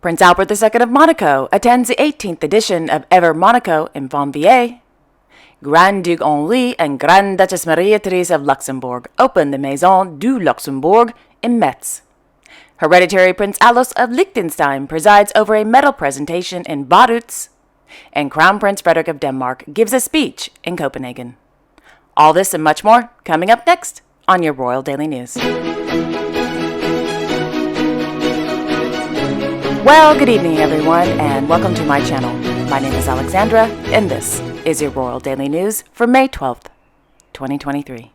Prince Albert II of Monaco attends the 18th edition of Ever Monaco in Fontvieille. Grand Duke Henri and Grand Duchess Marie-Therese of Luxembourg open the Maison du Luxembourg in Metz. Hereditary Prince Alois of Liechtenstein presides over a medal presentation in Vaduz, and Crown Prince Frederick of Denmark gives a speech in Copenhagen. All this and much more coming up next on your Royal Daily News. Well, good evening, everyone, and welcome to my channel. My name is Alexandra, and this is your Royal Daily News for May 12th, 2023.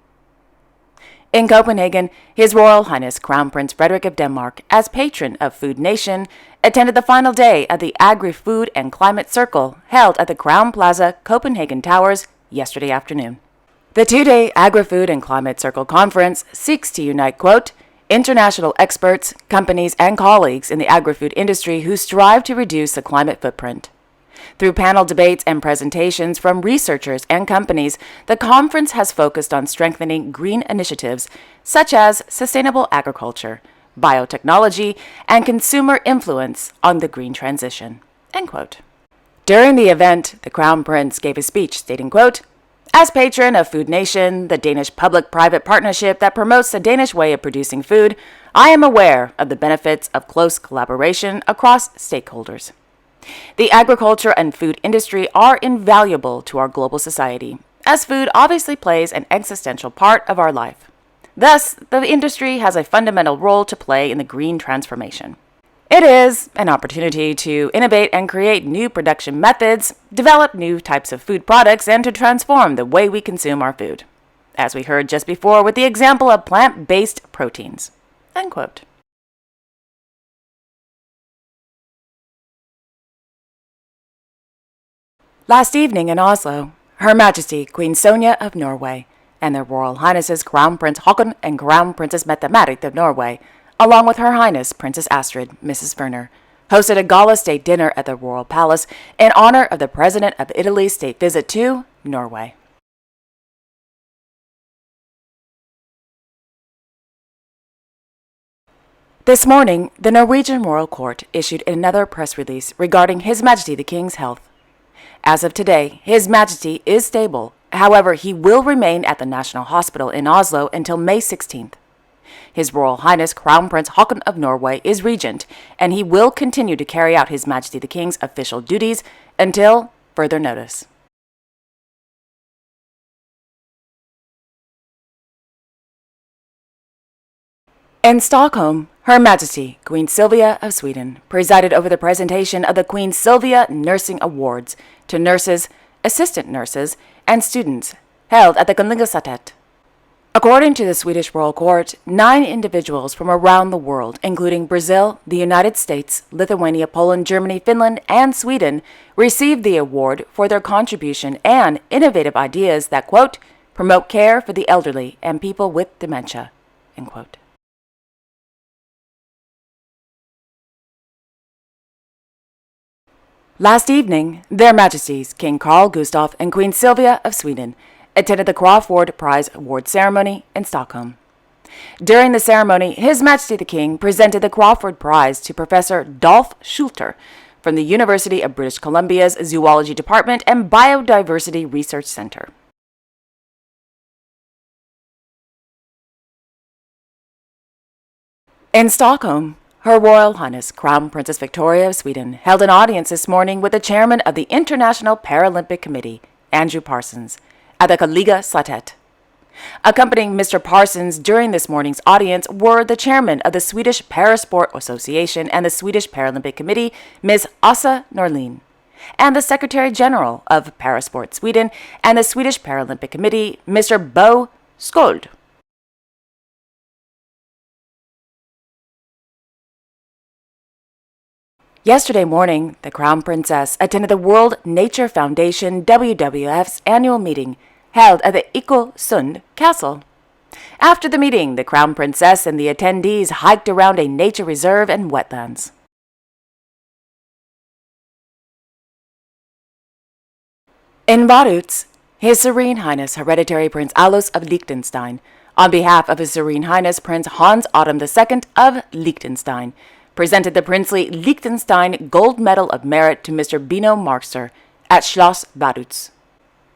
In Copenhagen, His Royal Highness Crown Prince Frederick of Denmark, as patron of Food Nation, attended the final day of the Agri-Food and Climate Circle held at the Crown Plaza, Copenhagen Towers yesterday afternoon. The two-day Agri-Food and Climate Circle conference seeks to unite, quote, international experts, companies, and colleagues in the agri-food industry who strive to reduce the climate footprint. Through panel debates and presentations from researchers and companies, the conference has focused on strengthening green initiatives such as sustainable agriculture, biotechnology, and consumer influence on the green transition, end quote. During the event, the Crown Prince gave a speech stating, quote, as patron of Food Nation, the Danish public-private partnership that promotes the Danish way of producing food, I am aware of the benefits of close collaboration across stakeholders. The agriculture and food industry are invaluable to our global society, as food obviously plays an existential part of our life. Thus, the industry has a fundamental role to play in the green transformation. It is an opportunity to innovate and create new production methods, develop new types of food products, and to transform the way we consume our food, as we heard just before with the example of plant-based proteins, end quote. Last evening in Oslo, Her Majesty Queen Sonja of Norway and their Royal Highnesses Crown Prince Haakon and Crown Princess Mette-Marit of Norway, along with Her Highness Princess Astrid, Mrs. Werner, hosted a gala state dinner at the Royal Palace in honor of the President of Italy's state visit to Norway. This morning, the Norwegian Royal Court issued another press release regarding His Majesty the King's health. As of today, His Majesty is stable. However, he will remain at the National Hospital in Oslo until May 16th. His Royal Highness Crown Prince Haakon of Norway is regent, and he will continue to carry out His Majesty the King's official duties until further notice. In Stockholm, Her Majesty Queen Silvia of Sweden presided over the presentation of the Queen Silvia Nursing Awards to nurses, assistant nurses, and students held at the Kungliga. According to the Swedish Royal Court, 9 individuals from around the world, including Brazil, the United States, Lithuania, Poland, Germany, Finland, and Sweden, received the award for their contribution and innovative ideas that, quote, promote care for the elderly and people with dementia, end quote. Last evening, Their Majesties King Carl Gustaf and Queen Silvia of Sweden attended the Crawford Prize Award ceremony in Stockholm. During the ceremony, His Majesty the King presented the Crawford Prize to Professor Dolph Schulter from the University of British Columbia's Zoology Department and Biodiversity Research Center. In Stockholm, Her Royal Highness Crown Princess Victoria of Sweden held an audience this morning with the chairman of the International Paralympic Committee, Andrew Parsons, at the Kungliga. Accompanying Mr. Parsons during this morning's audience were the chairman of the Swedish Parasport Association and the Swedish Paralympic Committee, Ms. Åsa Norlin, and the Secretary General of Parasport Sweden and the Swedish Paralympic Committee, Mr. Bo Skold. Yesterday morning, the Crown Princess attended the World Nature Foundation WWF's annual meeting held at the Ikosund Castle. After the meeting, the Crown Princess and the attendees hiked around a nature reserve and wetlands. In Vaduz, His Serene Highness Hereditary Prince Alois of Liechtenstein, on behalf of His Serene Highness Prince Hans Otto II of Liechtenstein, presented the princely Liechtenstein Gold Medal of Merit to Mr. Bino Marxer at Schloss Vaduz.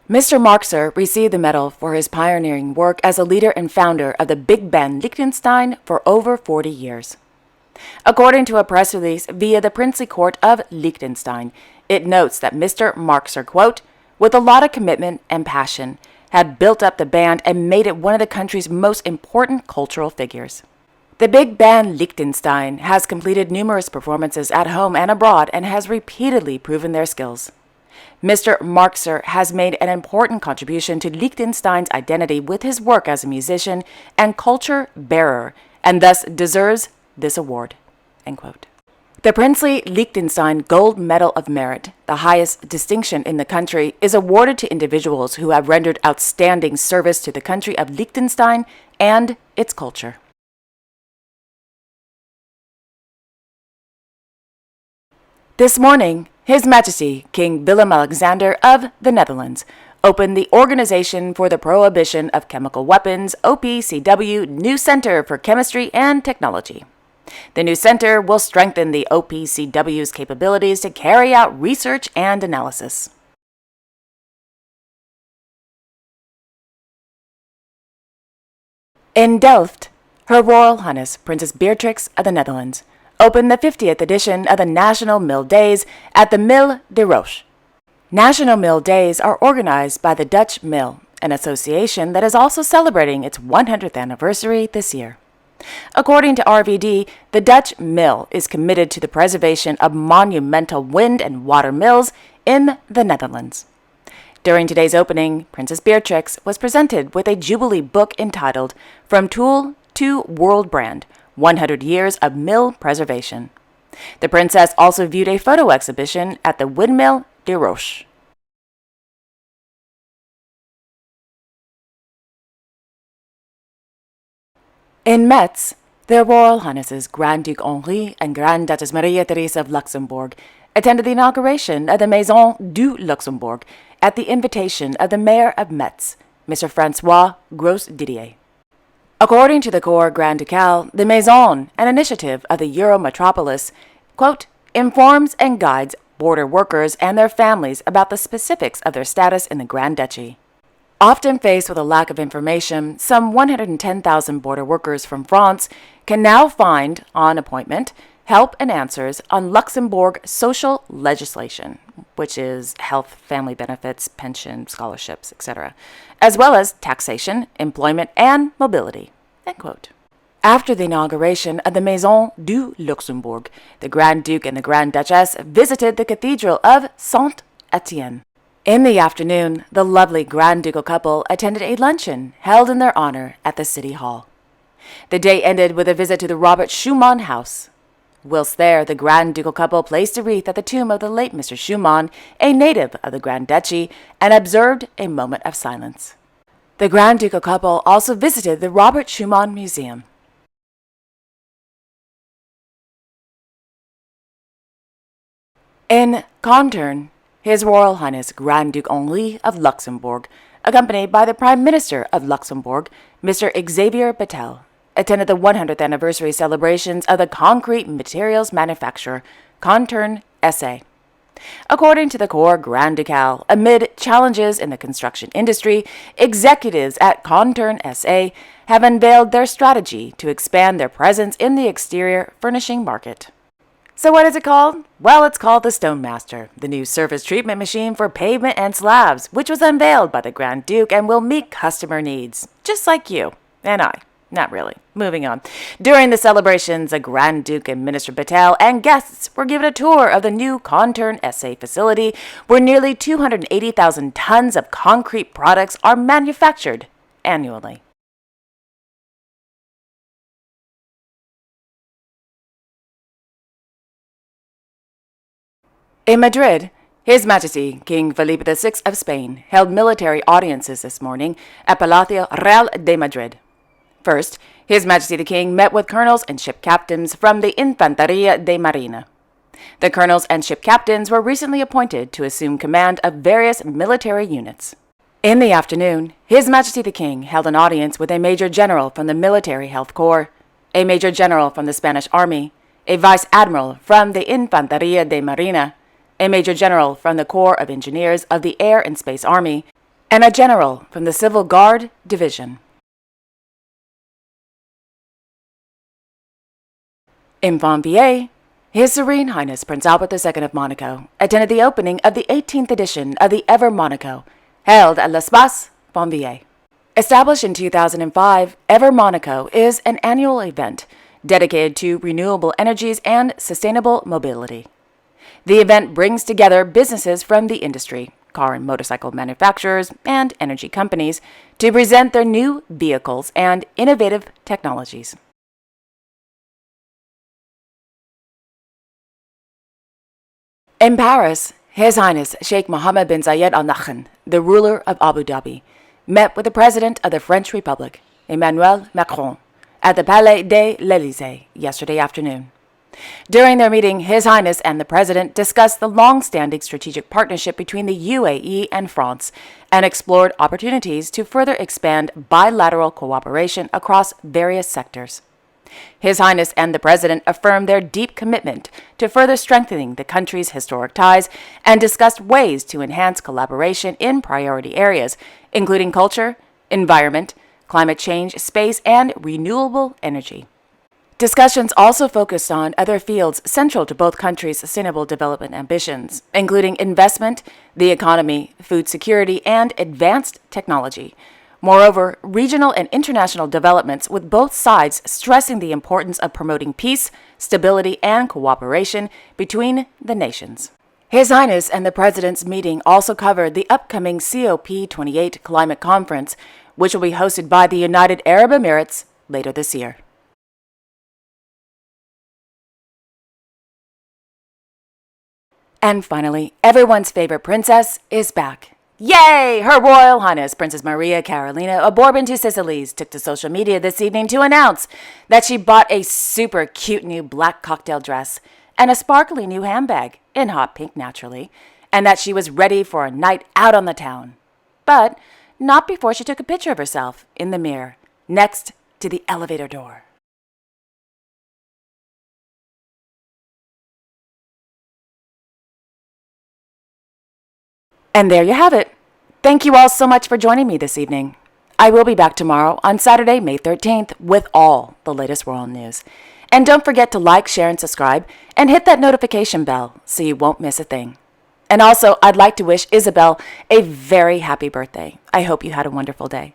Mr. Marxer received the medal for his pioneering work as a leader and founder of the Big Band Liechtenstein for over 40 years. According to a press release via the Princely Court of Liechtenstein, it notes that Mr. Marxer, quote, with a lot of commitment and passion, had built up the band and made it one of the country's most important cultural figures. The Big Band Liechtenstein has completed numerous performances at home and abroad and has repeatedly proven their skills. Mr. Marxer has made an important contribution to Liechtenstein's identity with his work as a musician and culture bearer, and thus deserves this award. End quote. The Princely Liechtenstein Gold Medal of Merit, the highest distinction in the country, is awarded to individuals who have rendered outstanding service to the country of Liechtenstein and its culture. This morning, His Majesty King Willem-Alexander of the Netherlands opened the Organization for the Prohibition of Chemical Weapons, OPCW, new Center for Chemistry and Technology. The new center will strengthen the OPCW's capabilities to carry out research and analysis. In Delft, Her Royal Highness Princess Beatrix of the Netherlands opened the 50th edition of the National Mill Days at the Mill de Roche. National Mill Days are organized by the Dutch Mill, an association that is also celebrating its 100th anniversary this year. According to RVD, the Dutch Mill is committed to the preservation of monumental wind and water mills in the Netherlands. During today's opening, Princess Beatrix was presented with a Jubilee book entitled From Tool to World Brand, 100 Years of Mill Preservation. The princess also viewed a photo exhibition at the Windmill de Roche. In Metz, Their Royal Highnesses Grand Duke Henri and Grand Duchess Maria Theresa of Luxembourg attended the inauguration of the Maison du Luxembourg at the invitation of the Mayor of Metz, Mr. François Gros-Didier. According to the Corps Grand Ducal, the Maison, an initiative of the Euro Metropolis, quote, informs and guides border workers and their families about the specifics of their status in the Grand Duchy. Often faced with a lack of information, some 110,000 border workers from France can now find, on appointment, help and answers on Luxembourg social legislation, which is health, family benefits, pension, scholarships, etc., as well as taxation, employment, and mobility. End quote. After the inauguration of the Maison du Luxembourg, the Grand Duke and the Grand Duchess visited the Cathedral of Saint-Étienne. In the afternoon, the lovely Grand Ducal couple attended a luncheon held in their honor at the City Hall. The day ended with a visit to the Robert Schumann House. Whilst there, the Grand Ducal couple placed a wreath at the tomb of the late Mr. Schumann, a native of the Grand Duchy, and observed a moment of silence. The Grand Ducal couple also visited the Robert Schumann Museum. In Conturn, His Royal Highness Grand Duke Henri of Luxembourg, accompanied by the Prime Minister of Luxembourg, Mr. Xavier Bettel, attended the 100th anniversary celebrations of the concrete materials manufacturer, Conturn SA. According to the Corps Grand Ducal, amid challenges in the construction industry, executives at Conturn SA have unveiled their strategy to expand their presence in the exterior furnishing market. So what is it called? Well, it's called the Stonemaster, the new surface treatment machine for pavement and slabs, which was unveiled by the Grand Duke and will meet customer needs, just like you and I. Not really. Moving on. During the celebrations, the Grand Duke and Minister Bettel and guests were given a tour of the new Conturn SA facility, where nearly 280,000 tons of concrete products are manufactured annually. In Madrid, His Majesty King Felipe VI of Spain held military audiences this morning at Palacio Real de Madrid. First, His Majesty the King met with colonels and ship captains from the Infanteria de Marina. The colonels and ship captains were recently appointed to assume command of various military units. In the afternoon, His Majesty the King held an audience with a major general from the Military Health Corps, a major general from the Spanish Army, a vice admiral from the Infanteria de Marina, a major general from the Corps of Engineers of the Air and Space Army, and a general from the Civil Guard Division. In Montpellier, His Serene Highness Prince Albert II of Monaco attended the opening of the 18th edition of the Ever Monaco, held at l'Espace Montpellier. Established in 2005, Ever Monaco is an annual event dedicated to renewable energies and sustainable mobility. The event brings together businesses from the industry, car and motorcycle manufacturers, and energy companies to present their new vehicles and innovative technologies. In Paris, His Highness Sheikh Mohammed bin Zayed Al Nahyan, the ruler of Abu Dhabi, met with the President of the French Republic, Emmanuel Macron, at the Palais de l'Élysée yesterday afternoon. During their meeting, His Highness and the President discussed the long-standing strategic partnership between the UAE and France and explored opportunities to further expand bilateral cooperation across various sectors. His Highness and the President affirmed their deep commitment to further strengthening the country's historic ties and discussed ways to enhance collaboration in priority areas, including culture, environment, climate change, space, and renewable energy. Discussions also focused on other fields central to both countries' sustainable development ambitions, including investment, the economy, food security, and advanced technology. Moreover, regional and international developments, with both sides stressing the importance of promoting peace, stability, and cooperation between the nations. His Highness and the President's meeting also covered the upcoming COP28 climate conference, which will be hosted by the United Arab Emirates later this year. And finally, everyone's favorite princess is back. Yay! Her Royal Highness Princess Maria Carolina of Bourbon to Sicilies took to social media this evening to announce that she bought a super cute new black cocktail dress and a sparkly new handbag, in hot pink naturally, and that she was ready for a night out on the town. But not before she took a picture of herself in the mirror next to the elevator door. And there you have it. Thank you all so much for joining me this evening. I will be back tomorrow on Saturday, May 13th with all the latest royal news. And don't forget to like, share, and subscribe, and hit that notification bell so you won't miss a thing. And also, I'd like to wish Isabel a very happy birthday. I hope you had a wonderful day.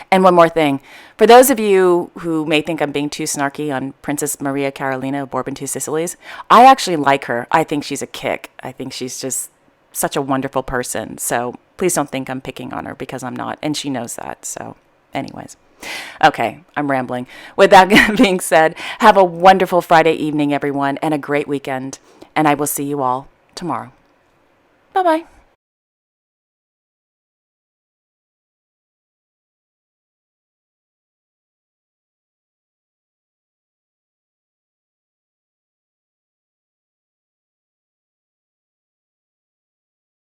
And one more thing. For those of you who may think I'm being too snarky on Princess Maria Carolina of Bourbon to Sicilies, I actually like her. I think she's a kick. I think she's just such a wonderful person. So please don't think I'm picking on her, because I'm not. And she knows that. So anyways. Okay, I'm rambling. With that being said, have a wonderful Friday evening, everyone, and a great weekend. And I will see you all tomorrow. Bye-bye.